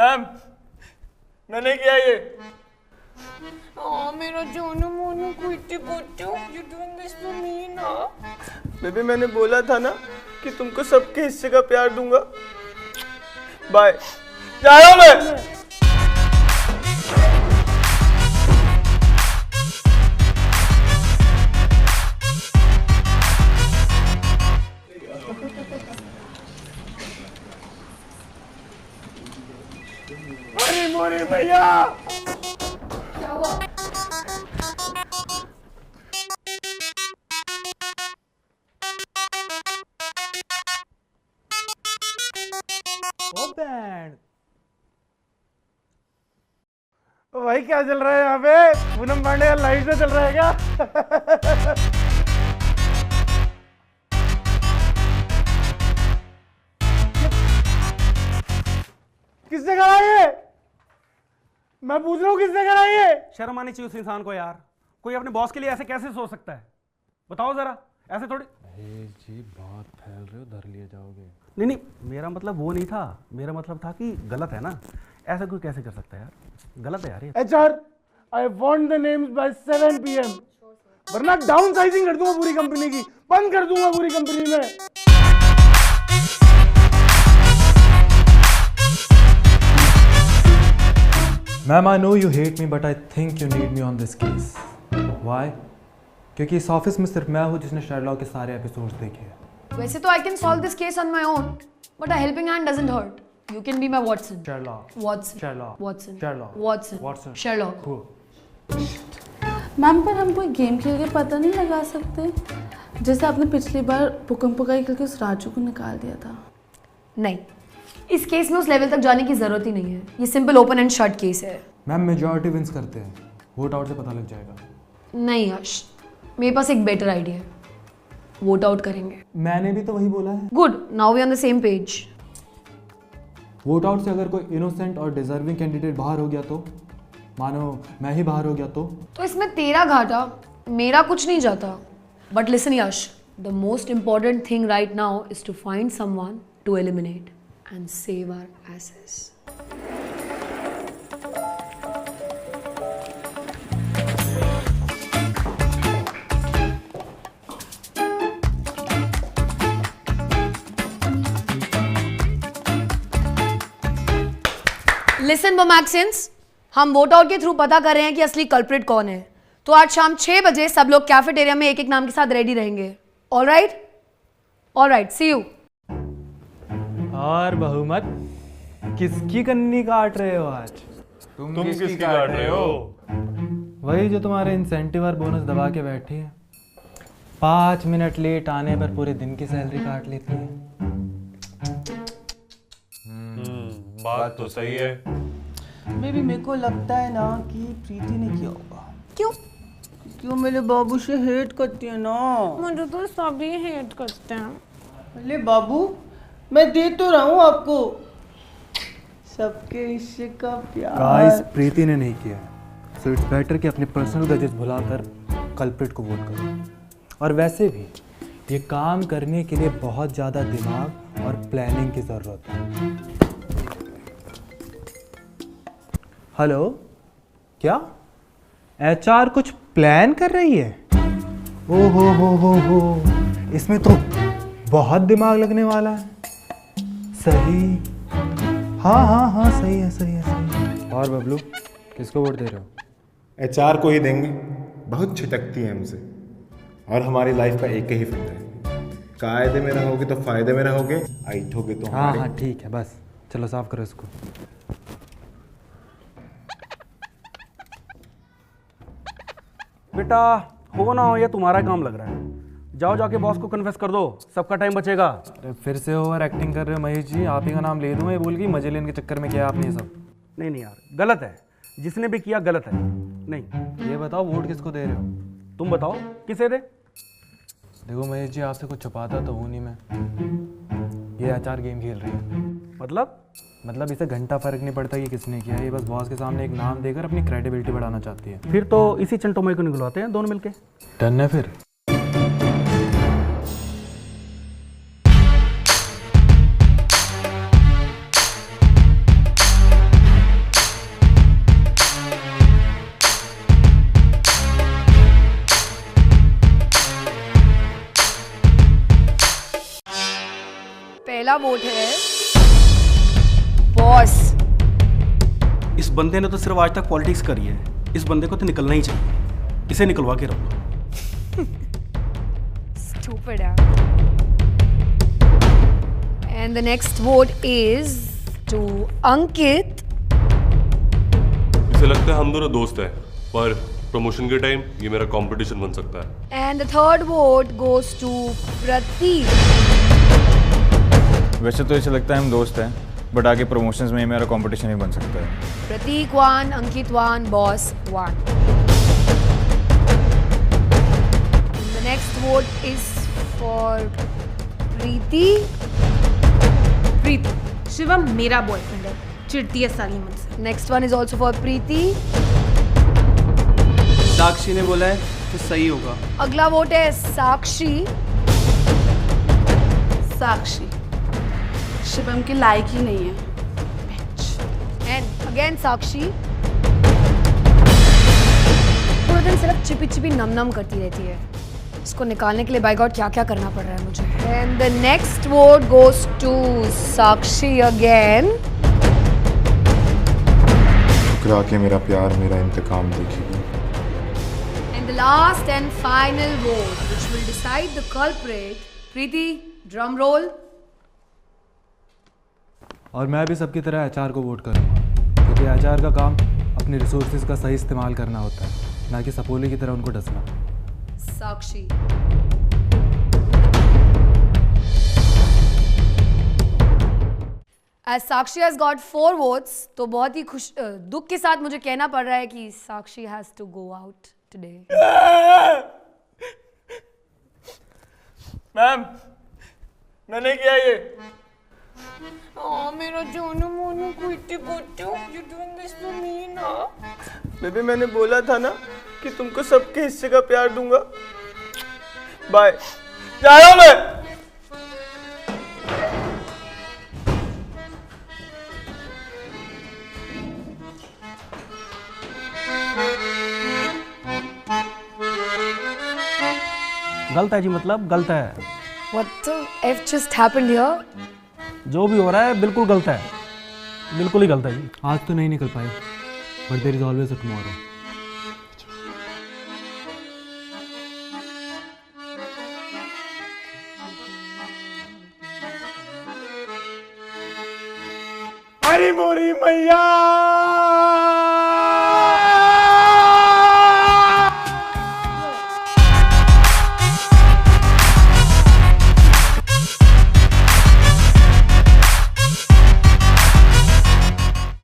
Ma'am मैंने किया ये। मेरा जानू मोनू कुट्टी puttu, you doing this for me ना? बेबी मैंने बोला था ना कि तुमको सबके हिस्से का प्यार दूंगा। बाय, जा रहा हूं मैं। अरे मोरे भैया, क्या हुआ? भाई क्या चल रहा है यहाँ पे? पूनम पांडे का लाइट से चल रहा है क्या? किसने करा ये? मैं पूछ रहा हूँ किसने करा ये? शर्म आनी चाहिए उस इंसान को यार। कोई अपने बॉस के लिए ऐसे कैसे सोच सकता है? बताओ जरा, ऐसे थोड़ी। जी बात फैल रहे हो, धर लिए जाओगे। नहीं, मेरा मतलब वो नहीं था। मेरा मतलब था कि गलत है ना, ऐसा कोई कैसे कर सकता है यार? गलत है यार ये। HR, I want the names by 7 PM, वरना डाउन साइजिंग कर दूंगा पूरी कंपनी की, बंद कर दूंगा पूरी कंपनी में। Ma'am, I know you hate me, but I think you need me on this case. Why? क्योंकि इस ऑफिस में सिर्फ मैं हूँ जिसने शेरलॉक के सारे एपिसोड्स देखे हैं। वैसे तो I can solve this case on my own, but a helping hand doesn't hurt. You can be my Watson. Sherlock. Watson. Sherlock. Watson. Sherlock. Watson. Watson. Sherlock. Cool. Ma'am पर हम कोई game खेल के पता नहीं लगा सकते, जैसे आपने पिछली बार पुकम पुकाई करके उस राजू को निकाल दिया था? नहीं, इस केस में उस लेवल तक जाने की जरूरत ही नहीं है। ये simple open and shut case है। मैम मेजॉरिटी विंस करते हैं, वोट आउट से पता लग जाएगा। नहीं यश, मेरे पास एक बेटर आइडिया है। वोट आउट करेंगे। मैंने भी तो वही बोला है। Good, now we on the same page. Vote out से अगर कोई इनोसेंट और डिजर्विंग कैंडिडेट बाहर हो गया तो, मानो मैं ही बाहर हो गया तो इसमें तेरा घाटा, मेरा कुछ नहीं जाता। But listen Yash, the most important thing right now is to find someone to eliminate and save our asses. Listen Bomaxians, हम वोट आउट के थ्रू पता कर रहे हैं कि असली कल्प्रिट कौन है। तो आज शाम 6 बजे सब लोग कैफेटेरिया में एक एक नाम के साथ रेडी रहेंगे। All right, see you. और बहुमत किसकी कन्नी काट रहे हो आज? तुम किसकी काट रहे हो? वही जो तुम्हारे इंसेंटिव और बोनस दबा के बैठी है। 5 मिनट लेट आने पर पूरे दिन की सैलरी काट लेती है। बात तो सही है। बेबी मेरे को लगता है ना कि प्रीति ने किया होगा। क्यों? क्यों मेरे बाबू से हेट करती है ना। मुझे तो सभी हेट करते हैं। अरे बाबू, मैं दे तो रहा हूँ आपको सबके हिस्से का प्यार। गाइस, प्रीति ने नहीं किया, सो इट्स बेटर कि अपने पर्सनल ग्रजेस भुलाकर कल्प्रिट को वोट करो। और वैसे भी ये काम करने के लिए बहुत ज़्यादा दिमाग और प्लानिंग की ज़रूरत है। हेलो, क्या HR कुछ प्लान कर रही है? ओ हो, इसमें तो बहुत दिमाग लगने वाला है। सही, हाँ, सही है। और बबलू, किसको वोट दे रहे हो? HR को ही देंगे, बहुत छिटकती है हमसे। और हमारी लाइफ का एक ही फंडा है, कायदे में रहोगे तो फायदे में रहोगे, ऐठोगे तो हमारे। हाँ ठीक है, बस चलो साफ करो इसको। बेटा हो ना हो, ये तुम्हारा काम लग रहा है। जाओ जाके बॉस को कन्फेस कर दो, सबका टाइम बचेगा। अरे फिर से ओवर एक्टिंग कर रहे हो महेश जी। आप ही का नाम ले दूँ ये बोल के मजे लेने के चक्कर में किया आपने ये सब। नहीं यार, गलत है। जिसने भी किया गलत है। नहीं, ये बताओ वोट किसको दे रहे हो? तुम बताओ किसे दे? देखो महेश जी, आपसे कुछ छुपाता तो हूँ नहीं मैं। ये HR गेम खेल रही है। मतलब इसे घंटा फर्क नहीं पड़ता कि किसने किया। ये बस बॉस के सामने एक नाम देकर अपनी क्रेडिबिलिटी बढ़ाना चाहती है। फिर तो इसी चंटोमय को निकलवाते हैं दोनों मिलके। डन है फिर। पहला वोट है बॉस। इस बंदे ने तो सिर्फ आज तक पॉलिटिक्स करी है, इस बंदे को तो निकलना ही चाहिए, इसे निकलवा के रखो। Stupid यार। And the next vote is to Ankit. इसे लगता है हम दोनों दोस्त हैं, पर प्रमोशन के टाइम ये मेरा कंपटीशन बन सकता है। And the third vote goes to Prateek. वैसे तो ऐसा लगता है हम दोस्त हैं, बट आगे प्रमोशंस में ये मेरा कंपटीशन ही बन सकता है। Prateek 1, Ankit 1, Boss 1. The next vote is for Preeti. प्रीति, शिवम मेरा बॉयफ्रेंड है, चिढ़ती है साली मुझसे। Next one is also for Preeti. साक्षी ने बोला है तो सही होगा। अगला वोट है साक्षी। साक्षी शिवम के लायक ही नहीं है। And again साक्षी। पूरे दिन सिर्फ चिपी चिपी नम नम करती रहती है, इसको निकालने के लिए बाय गॉड क्या क्या करना पड़ रहा है मुझे। And the next vote goes to Sakshi again. ठुकरा के मेरा प्यार मेरा इंतकाम देखेगी। And the last and final vote, which will decide the culprit. Preeti, drum roll. और मैं भी सबकी तरह एचआर को वोट करूंगा, क्योंकि एचआर का काम अपने रिसोर्सेज का सही इस्तेमाल करना होता है, ना कि सपोले की तरह उनको डसना। Sakshi. As Sakshi has got 4 votes, तो बहुत ही दुख के साथ मुझे कहना पड़ रहा है कि Sakshi has to go out today. Ma'am, मैंने किया ये। मेरा जानू मोनू कुट्टी puttu, you doing this for me ना? बेबी मैंने बोला था ना कि तुमको सबके हिस्से का प्यार दूंगा। बाय, जा रहा हूं मैं। गलत है जी, मतलब गलत है। What the F just happened here? जो भी हो रहा है बिल्कुल गलत है, बिल्कुल ही गलत है जी। आज तो नहीं निकल पाए, but there is always a tomorrow. अरे मोरी मैया